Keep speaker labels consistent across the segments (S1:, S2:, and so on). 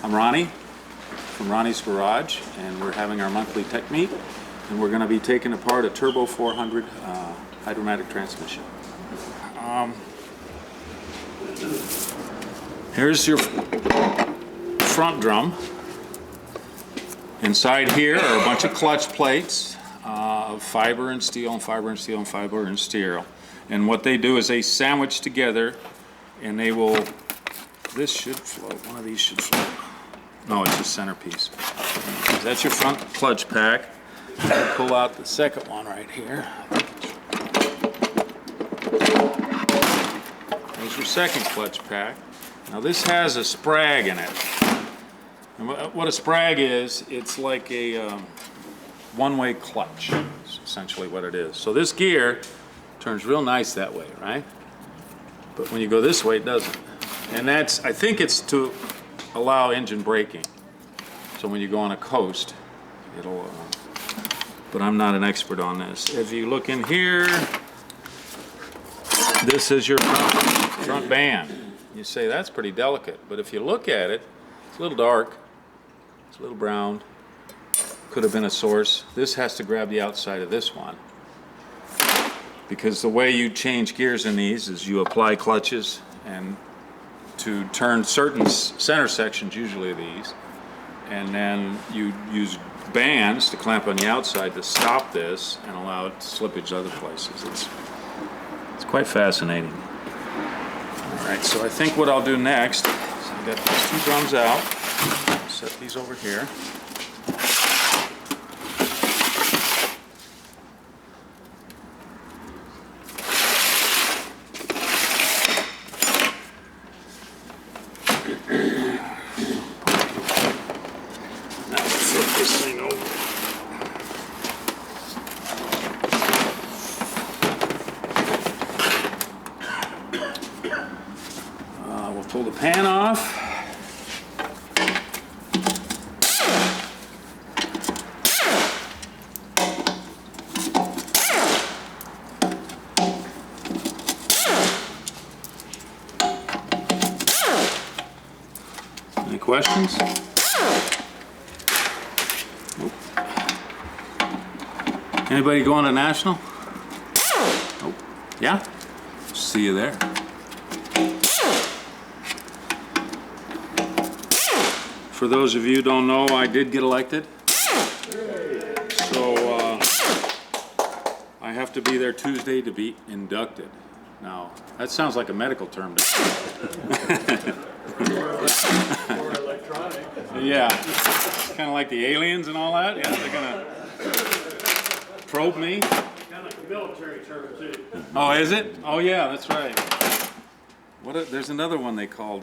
S1: I'm Ronnie from Ronnie's Garage, and we're having our monthly tech meet, and we're going to be taking apart a Turbo 400 Hydramatic transmission. Here's your front drum. Inside here are a bunch of clutch plates of fiber and steel and fiber and steel and fiber and steel. And what they do is they sandwich together, and they will, this should float, one of these should float. No, it's the centerpiece. That's your front clutch pack. I'll pull out the second one right here. There's your second clutch pack. Now this has a sprag in it. And what a sprag is, it's like a one-way clutch. That's essentially what it is. So this gear turns real nice that way, right? But when you go this way, it doesn't. And that's, I think it's to allow engine braking. So when you go on a coast, it'll, but I'm not an expert on this. If you look in here, this is your front band. You say, that's pretty delicate. But if you look at it, it's a little dark, it's a little brown, could have been a source. This has to grab the outside of this one. Because the way you change gears in these is you apply clutches and to turn certain center sections, usually these, and then you use bands to clamp on the outside to stop this and allow it slippage other places. It's quite fascinating. All right, so I think what I'll do next is I've got these two drums out, set these over here. Pull the pan off. Any questions? Nope. Anybody going to National? Nope. Yeah? See you there. For those of you who don't know, I did get elected. So I have to be there Tuesday to be inducted. Now, that sounds like a medical term.
S2: Or electronic.
S1: Yeah, kind of like the aliens and all that. Yeah, they're gonna probe me.
S2: Kind of like a military term too.
S1: Oh, is it? Oh yeah, that's right. There's another one they called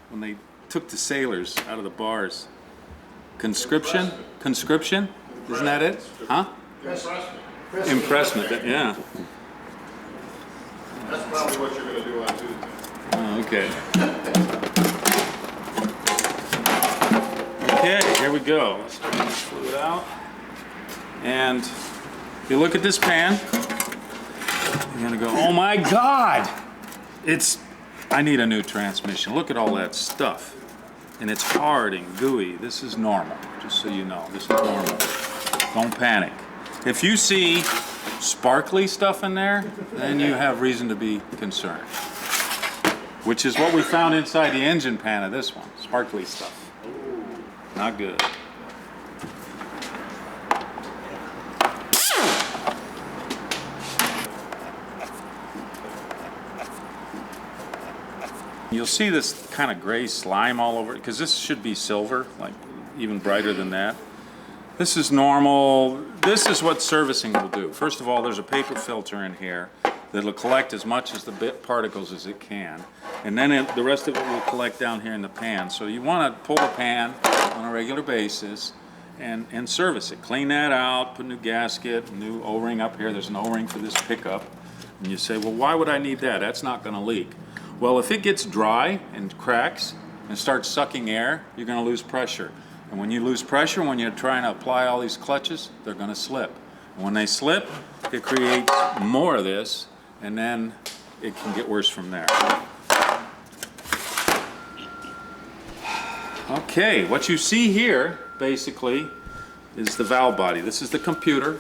S1: when they took the sailors out of the bars. Conscription? Conscription? Isn't that it? Huh? Impressment. Yeah.
S3: That's probably what you're going to do on Tuesday.
S1: Oh, okay. Okay, here we go. Let's turn this fluid out. And if you look at this pan, you're going to go, oh my God! I need a new transmission. Look at all that stuff. And it's hard and gooey. This is normal, just so you know. This is normal. Don't panic. If you see sparkly stuff in there, then you have reason to be concerned. Which is what we found inside the engine pan of this one. Sparkly stuff. Not good. You'll see this kind of gray slime all over it, because this should be silver, like even brighter than that. This is normal. This is what servicing will do. First of all, there's a paper filter in here that'll collect as much as the particles as it can. And then the rest of it will collect down here in the pan. So you want to pull the pan on a regular basis and service it. Clean that out, put a new gasket, a new O-ring up here. There's an O-ring for this pickup. And you say, well, why would I need that? That's not going to leak. Well, if it gets dry and cracks and starts sucking air, you're going to lose pressure. And when you lose pressure, when you're trying to apply all these clutches, they're going to slip. And when they slip, it creates more of this, and then it can get worse from there. Okay, what you see here basically is the valve body. This is the computer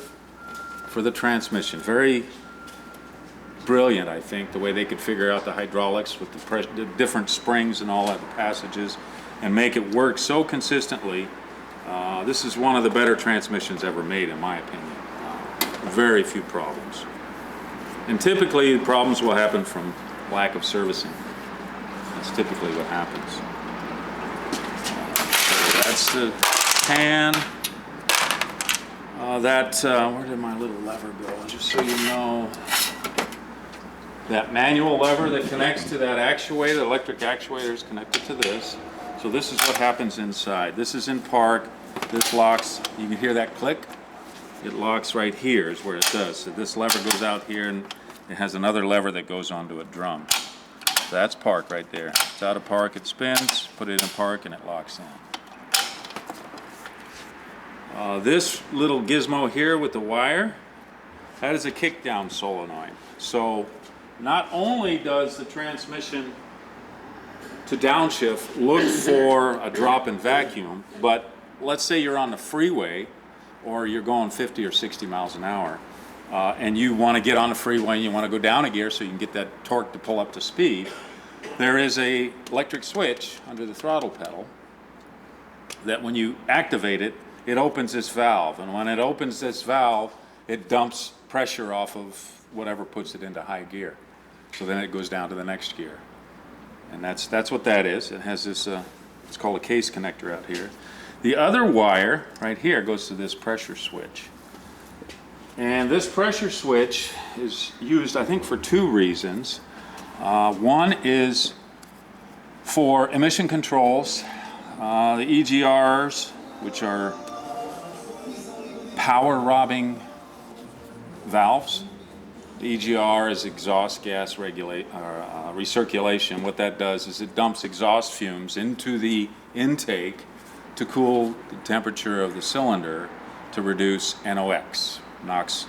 S1: for the transmission. Very brilliant, I think, the way they could figure out the hydraulics with the different springs and all that, the passages, and make it work so consistently. This is one of the better transmissions ever made, in my opinion. Very few problems. And typically, problems will happen from lack of servicing. That's typically what happens. So that's the pan. Where did my little lever go? Just so you know, that manual lever that connects to that actuator, the electric actuator is connected to this. So this is what happens inside. This is in park. This locks. You can hear that click. It locks right here is where it does. So this lever goes out here, and it has another lever that goes onto a drum. So that's park right there. It's out of park, it spins, put it in park, and it locks in. This little gizmo here with the wire, that is a kick-down solenoid. So not only does the transmission to downshift look for a drop in vacuum, but let's say you're on the freeway or you're going 50 or 60 miles an hour and you want to get on the freeway and you want to go down a gear so you can get that torque to pull up to speed. There is a electric switch under the throttle pedal that when you activate it, it opens this valve, and when it opens this valve, it dumps pressure off of whatever puts it into high gear. So then it goes down to the next gear. And that's what that is. It has this, it's called a case connector out here. The other wire right here goes to this pressure switch. And this pressure switch is used, I think, for two reasons. One is for emission controls, the EGRs, which are power robbing valves. The EGR is exhaust gas recirculation. What that does is it dumps exhaust fumes into the intake to cool the temperature of the cylinder to reduce NOx, nitrates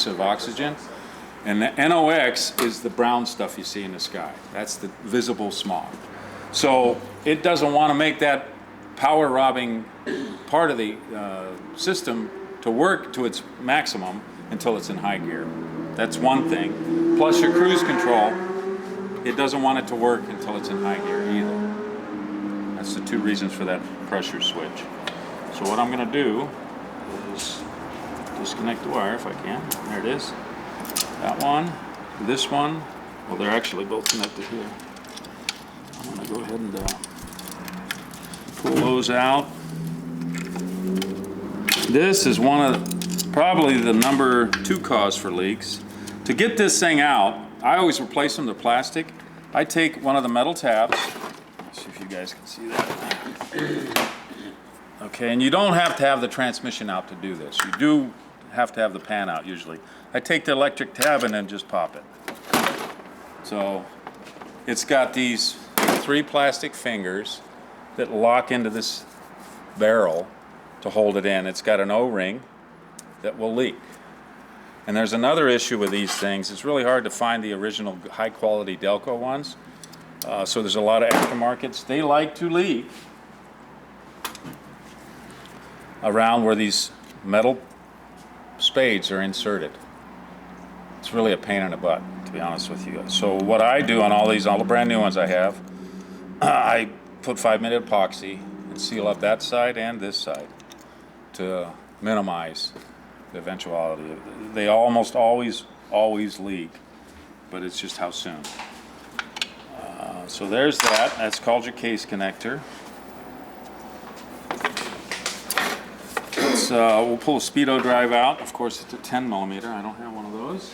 S1: of oxygen. And the NOx is the brown stuff you see in the sky. That's the visible smog. So it doesn't want to make that power robbing part of the system to work to its maximum until it's in high gear. That's one thing. Plus your cruise control, it doesn't want it to work until it's in high gear either. That's the two reasons for that pressure switch. So what I'm going to do is disconnect the wire if I can. There it is. That one, this one, well, they're actually both connected here. I'm going to go ahead and pull those out. This is one of probably the number 2 cause for leaks. To get this thing out, I always replace them to plastic. I take one of the metal tabs. Let's see if you guys can see that. Okay, and you don't have to have the transmission out to do this. You do have to have the pan out usually. I take the electric tab and then just pop it. So it's got these 3 plastic fingers that lock into this barrel to hold it in. It's got an O-ring that will leak. And there's another issue with these things. It's really hard to find the original high quality Delco ones. So there's a lot of aftermarkets. They like to leak around where these metal spades are inserted. It's really a pain in the butt, to be honest with you. So what I do on all the brand new ones I have, I put 5-minute epoxy and seal up that side and this side to minimize the eventuality. They almost always leak, but it's just how soon. So there's that. That's called your case connector. We'll pull a speedo drive out. Of course, it's a 10 millimeter. I don't have one of those.